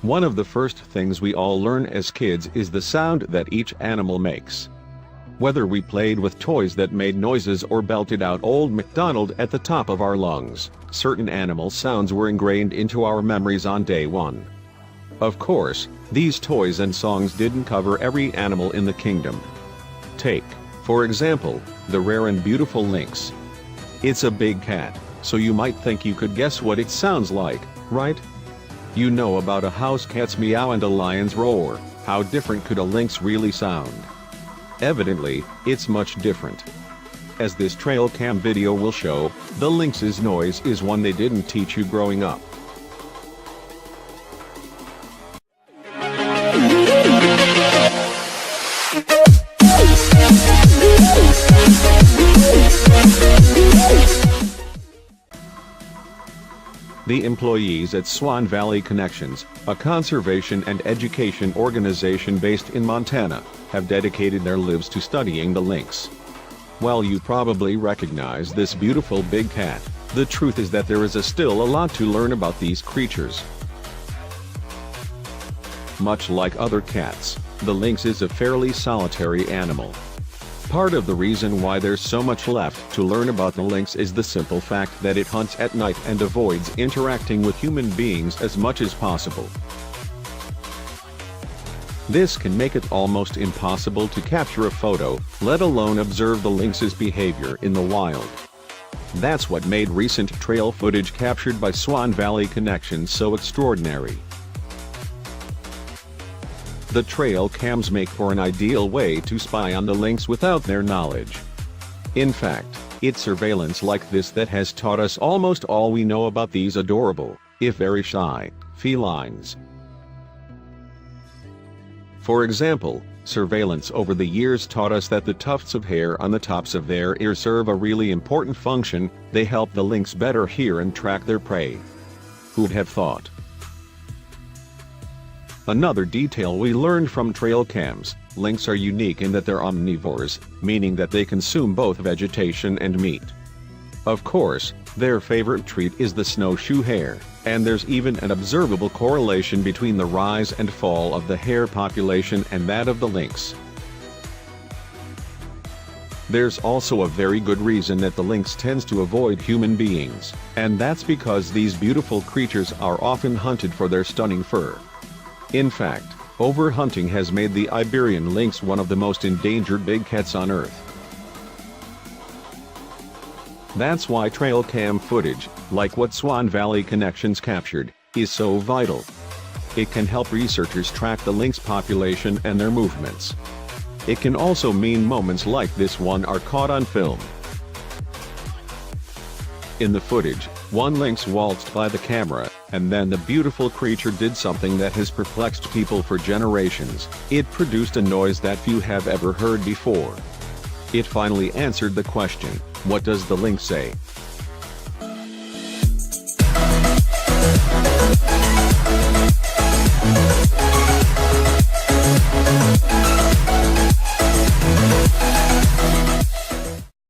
One of the first things we all learn as kids is the sound that each animal makes. Whether we played with toys that made noises or belted out Old MacDonald at the top of our lungs, certain animal sounds were ingrained into our memories on day one. Of course, these toys and songs didn't cover every animal in the kingdom. Take, for example, the rare and beautiful lynx. It's a big cat, so you might think you could guess what it sounds like, right? You know about a house cat's meow and a lion's roar. How different could a lynx really sound? Evidently, it's much different. As this trail cam video will show, the lynx's noise is one they didn't teach you growing up. The employees at Swan Valley Connections, a conservation and education organization based in Montana, have dedicated their lives to studying the lynx. While you probably recognize this beautiful big cat, the truth is that there is still a lot to learn about these creatures. Much like other cats, the lynx is a fairly solitary animal. Part of the reason why there's so much left to learn about the lynx is the simple fact that it hunts at night and avoids interacting with human beings as much as possible. This can make it almost impossible to capture a photo, let alone observe the lynx's behavior in the wild. That's what made recent trail footage captured by Swan Valley Connections so extraordinary. The trail cams make for an ideal way to spy on the lynx without their knowledge. In fact, it's surveillance like this that has taught us almost all we know about these adorable, if very shy, felines. For example, surveillance over the years taught us that the tufts of hair on the tops of their ears serve a really important function. They help the lynx better hear and track their prey. Who'd have thought? Another detail we learned from trail cams: lynx are unique in that they're omnivores, meaning that they consume both vegetation and meat. Of course, their favorite treat is the snowshoe hare, and there's even an observable correlation between the rise and fall of the hare population and that of the lynx. There's also a very good reason that the lynx tends to avoid human beings, and that's because these beautiful creatures are often hunted for their stunning fur. In fact, overhunting has made the Iberian lynx one of the most endangered big cats on Earth. That's why trail cam footage, like what Swan Valley Connections captured, is so vital. It can help researchers track the lynx population and their movements. It can also mean moments like this one are caught on film. In the footage, one lynx waltzed by the camera, and then the beautiful creature did something that has perplexed people for generations. It produced a noise that few have ever heard before. It finally answered the question, what does the lynx say?